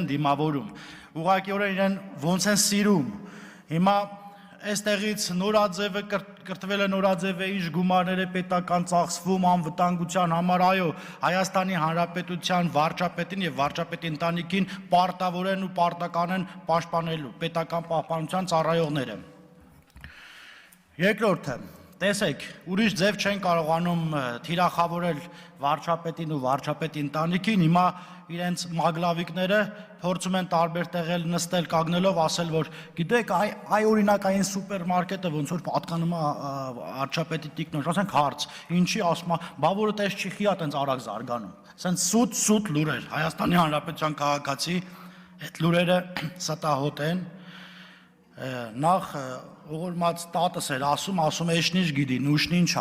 են դիմավորում, ուղղակիորեն իրեն ոնց են սիրում, հիմա այստեղից նորաձևը կրթվել է նորաձևը ինչ գումարներ է պետական ծախսվում անվտանգության համար, այո, Հայաստանի Հանրապետության վարչապետին եւ վարչապետի ընտանիքին պարտավոր են ու պարտական են պաշտպանելու պետական պահպանության ծառայողները։ Երկրորդը, տեսեք, ուրիշ ձև չեն կարողանում թիրախավորել վարչապետին ու վարչապետի ընտանիքին, հիմա իրենց մագլավիկները փորձում են տարբեր տեղել նստել կանգնելով ասել, որ գիտեք, այ օրինակ այն սուպերմարկետը ոնց որ պատկանում է վարչապետի տիկնոջ, ասենք հարց, ինչի ասում է, բա որը տես չի խիա տենց արագ զարգանում։ Ասենց սուտ լուրեր, Հայաստանի Հանրապետության քաղաքացի այդ լուրերը ստահոտ են, նախ ուղղորմած տատս էր ասում էշնիչ գիտի, նուշնինչ է,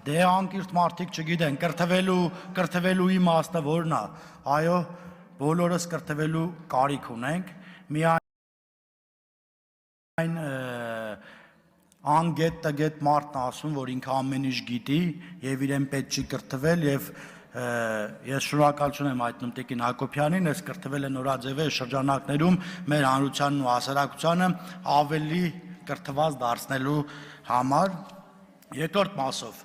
դե անկիրթ մարդիկ չգիտեն, կրթվելու իմաստը որն է, այո, բոլորս կրթվելու կարիք ունենք, միայն անգետ տգետ մարդն ասում, որ ինքը ամեն ինչ գիտի և իրեն պետք չի կրթվել և ես շնորհակալություն եմ հայտնում Տիկին Հակոբյանին, ես կրթվել է նորաձև շրջանակներում մեր հանրությանն ու հասարակությանը ավելի կրթված դարձնելու համար։ Երկրորդ մասով,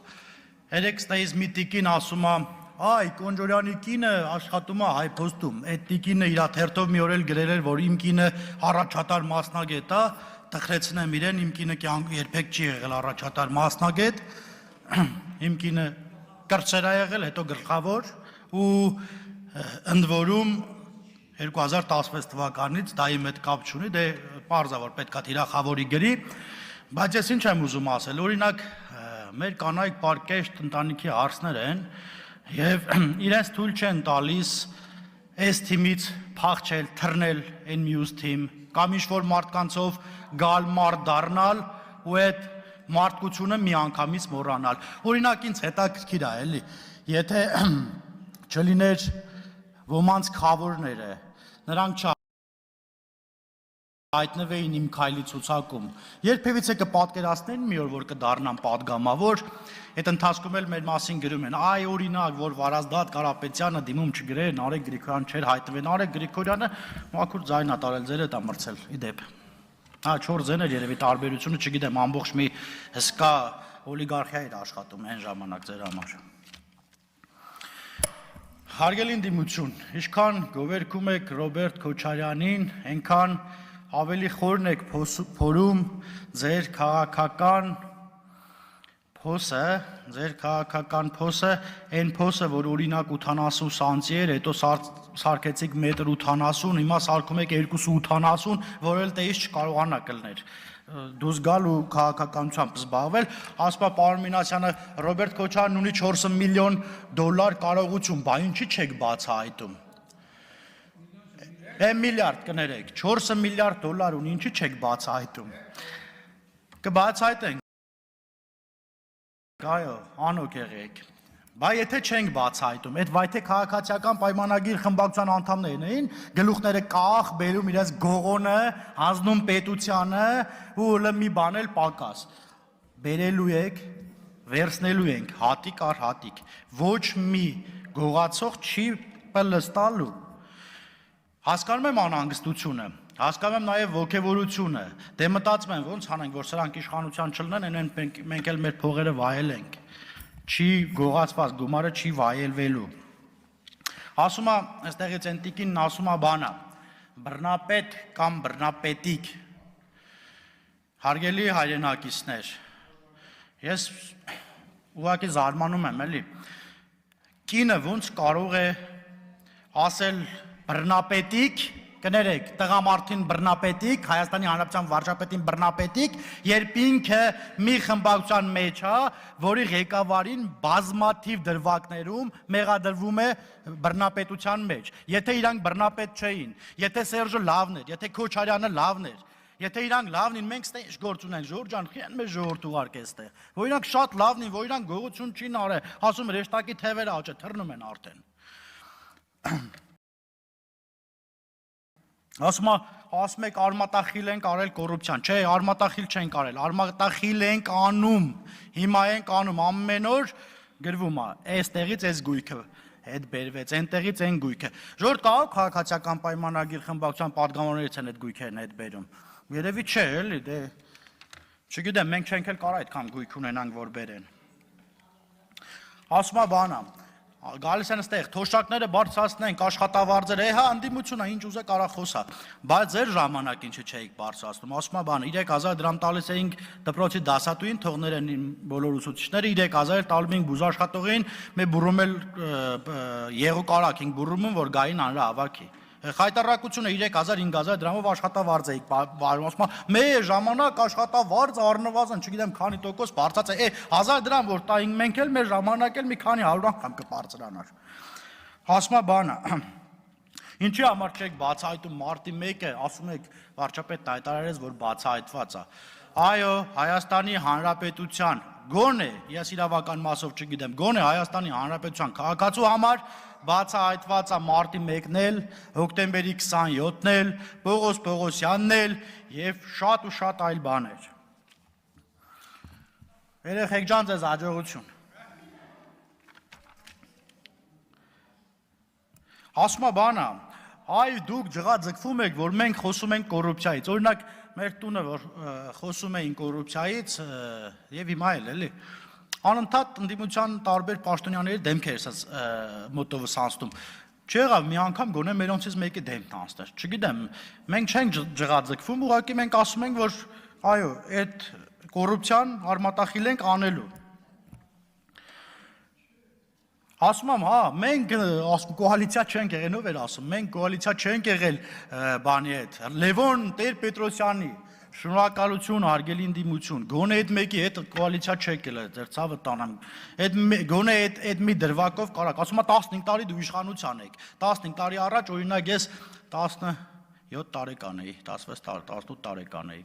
երեքստայից մի տիկին ասում է, այ Կոնջորյանի կինը աշխատում է Հայփոստում, այդ տիկինը իր թերթով մի օր էլ գրել էր, որ իմ կինը առաջատար մասնագետ է, տխրեցնեմ իրեն, իմ կինը երբեք չի եղել առաջատար մասնագետ, իմ կինը կրտսեր է եղել, հետո գլխավոր ու ընդ որում 2016 թվականից դայի հետ կապ չունի, դե պարզ է, որ պետք է թիրախավորի գրի, բայց ես ինչ եմ ուզում ասել, օրինակ մեր կանայք պարկեշտ ընտանիքի հարցներ են և իրենց թույլ չեն տալիս այս թիմից փախչել, թռնել այն մյուս թիմ, կամ ինչ-որ մարդկանցով գալ մարդ դառնալ ու այդ մարդկությունը մի անգամից մոռանալ։ Օրինակ ինձ հետաքրքիր է, էլի, եթե չլիներ ոմանց քավորները, նրանք չհայտնվեին իմ քայլի ցուցակում, երբևիցե կպատկերացնեին մի օր, որ կդառնան պատգամավոր, այդ ընթացքում էլ մեր մասին գրում են, այ օրինակ, որ Վարազդատ Կարապետյանը դիմում չգրեր, Նարեկ Գրիգորյան չէր հայտնվեն, Նարեկ Գրիգորյանը մաքուր ձայն է տարել, ձեր հետ է մրցել, ի դեպ։ 4 ձեներ երևի տարբերությունը չգիտեմ, ամբողջ մի հսկա օլիգարխիա էր աշխատում այն ժամանակ ձեր համար։ Հարգելի ընդդիմություն, ինչքան գովերգում եք Ռոբերտ Քոչարյանին, այնքան ավելի խորն եք փորում ձեր քաղաքական փոսը, այն փոսը, որ օրինակ 80 սանտի էր, հետո սարքեցիք 1.80 m, հիմա սարքում եք 2.80, որ էլ տեից չկարողանա կլներ դուս գալ ու քաղաքականությամբ զբաղվել, ասում է պարոն Մինասյանը, Ռոբերտ Քոչարյանն ունի 4 միլիոն դոլար կարողություն, բա ինչի չեք բացահայտում։ Միլիարդ կներեք, 4 միլիարդ դոլար ունի, ինչի չեք բացահայտում։ Կբացահայտենք։ Այո, անոք եղեք, բա եթե չենք բացահայտում, այդ վայթե քաղաքացիական պայմանագիր խմբակցության անդամներն էին, գլուխները կախ, բերում իրենց գողոնը, հանձնում պետությանը ու մի բան էլ պակաս, բերելու եք, վերցնելու ենք հատիկ առ հատիկ, ոչ մի գողացող չի պլստալու, հասկանում եմ անհանգստությունը, հասկանում եմ նաև ոգևորությունը, դե մտածում եմ ոնց անենք, որ սրանք իշխանության չլինեն, մենք էլ մեր փողերը վայելենք, չի գողացված գումարը չի վայելվելու։ Ասում է, այստեղից են տիկինն ասում է բանը, բռնապետ կամ բռնապետիկ, հարգելի հայրենակիցներ, ես ուղղակի զարմանում եմ, էլի, կինը ոնց կարող է ասել բռնապետիկ, կներեք, տղամարդին բռնապետիկ, Հայաստանի Հանրապետության վարչապետին բռնապետիկ, երբ ինքը մի խմբակցության մեջ է, որի ղեկավարին բազմաթիվ դրվագներում մեղադրվում է բռնապետության մեջ։ Եթե իրանք բռնապետ չէին, եթե Սերժը լավն էր, եթե Քոչարյանը լավն էր, եթե իրանք լավն են, մենք ստե ինչ գործ ունենք, Ժորժ ջան, խիան մեզ ժողովուրդ ուղարկե ստե։ Որ իրանք շատ լավն են, որ իրանք գողություն չին արել, ասում ռեշտակի թևերը աճը թռնում են արդեն։ Ասում եք արմատախիլ ենք արել կոռուպցիան, չէ, արմատախիլ չենք արել, արմատախիլ ենք անում, հիմա ենք անում, ամեն օր գրվում է, այստեղից այս գույքը, հետ բերվեց, այնտեղից այն գույքը։ Ժողովուրդ կարող քաղաքացիական պայմանագիր խմբակցության падգամավորներից են այդ գույքերն հետ բերում։ Երևի չէ, էլի, դե չգիտեմ, մենք չենք էլ կարող այդքան գույք ունենանք, որ բերեն։ Ասում է բանա, գալիս են այստեղ, թոշակները բարձրացնենք, աշխատավարձերը, հա, ընդդիմությունը ինչ ուզե կարա խոսա, բայց ձեր ժամանակ ինչը չէիք բարձրացնում, ասում է բանը, 3000 դրամ տալիս էինք դպրոցի դասատուին, թողներ են բոլոր ուսուցիչները, 3000 տալում էինք բուժաշխատողին, մեր բուրում էլ եղու կարակ ենք բուրում, որ գային անրա ավակի։ Խայտարակությունը 3000-5000 դրամով աշխատավարձ էիք վարում, ասում է, մեր ժամանակ աշխատավարձը առնվազն, չգիտեմ քանի տոկոս բարձած է, 1000 դրամ որ տայինք մենք էլ մեր ժամանակ էլ մի քանի 100 անգամ կբարձրանար։ Ասում է բանը, ինչի համար չեք բացահայտում մարտի 1-ը, ասում եք վարչապետն հայտարարեց, որ բացահայտված է։ Այո, Հայաստանի Հանրապետության գոնե, ես իրավական մասով չգիտեմ, գոնե Հայաստանի Հանրապետության քաղաքացու համար բացահայտված է մարտի 1-ն էլ, հոկտեմբերի 27-ն էլ, Պողոս Պողոսյանն էլ եւ շատ ու շատ այլ բաներ։ Երեխեք ջան, ձեզ հաջողություն։ Ասում է բանը, այ դուք ջղաձգվում եք, որ մենք խոսում ենք կոռուպցիայից։ Օրինակ, մեր տունը, որ խոսում էին կոռուպցիայից, եւ հիմա էլ, էլի, անընդհատ ընդդիմության տարբեր պաշտոնյաների դեմքեր էս մոտովս անցնում։ Չեղավ մի անգամ գոնե մերոնցից մեկի դեմքն անցներ։ Չգիտեմ, մենք չենք ջղաձգվում, ուղղակի մենք ասում ենք, որ այո, այդ կոռուպցիան արմատախիլ ենք անելու։ Ասում եմ, հա, մենք կոալիցիա չենք եղել, ով էր ասում, մենք կոալիցիա չենք եղել բանի հետ, Լևոն Տեր-Պետրոսյանի, շնորհակալություն, հարգելի ընդդիմություն, գոնե այդ մեկի հետ կոալիցիա չեք եղել, ձեր ցավը տանեմ, գոնե այդ մի դրվագով կարակ, ասում եմ 15 տարի դու իշխանության եք, 15 տարի առաջ օրինակ ես 17 տարեկան էի, 16 տարի, 18 տարեկան էի,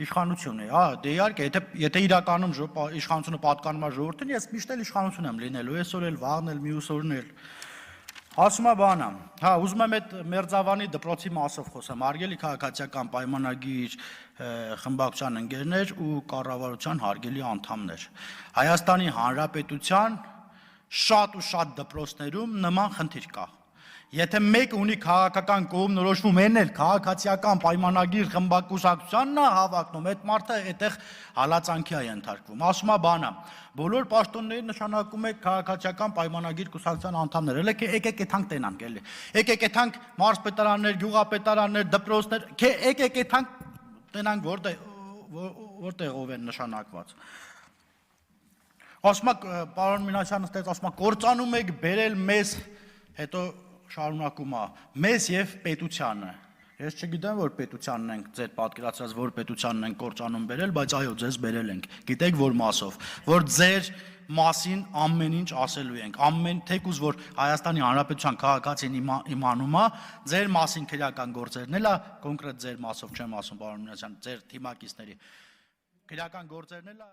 իշխանություն է, հա, դե իհարկե, եթե իրականում իշխանությունը պատկանում է ժողովրդին, ես միշտ էլ իշխանություն եմ լինելու, այսօր էլ, վաղն էլ, մյուս օրն էլ։ Ասում է բանը, հա, ուզում եմ այդ Մերձավանի դպրոցի մասով խոսեմ, հարգելի քաղաքացիական պայմանագիր խմբակցության ընկերներ ու կառավարության հարգելի անդամներ։ Հայաստանի Հանրապետության շատ ու շատ դպրոցներում նման խնդիր կա։ Եթե մեկը ունի քաղաքական կողմնորոշվում, այն էլ քաղաքացիական պայմանագիր խմբակցությանն է հավակնում, այդ մարդը այդտեղ հալածանքի է ենթարկվում։ Ասում է բանը, բոլոր պաշտոնների նշանակում է քաղաքացիական պայմանագիր կուսակցության անդամներ, եկեք այդանք տենանք, էլի։ Եկեք այդանք մարզպետարաններ, գյուղապետարաններ, դպրոցներ, եկեք այդանք տենանք որտեղով են նշանակված։ Ասում է պարոն Մինասյանը ստեց, ասում է կործանում եք բերել մեզ, հետո շարունակում է, մեզ և պետությանը, ես չգիտեմ, որ պետությանն ենք ձեր պատկերացրած, որ պետությանն ենք կործանում բերել, բայց այո, ձեզ բերել ենք, գիտեք որ մասով, որ ձեր մասին ամեն ինչ ասելու ենք, թեկուզ որ Հայաստանի Հանրապետության քաղաքացին իմանում է, ձեր մասին քրեական գործերն էլ է, կոնկրետ ձեր մասով չեմ ասում, պարոն Մինասյան, ձեր թիմակիցների, քրեական գործերն էլ է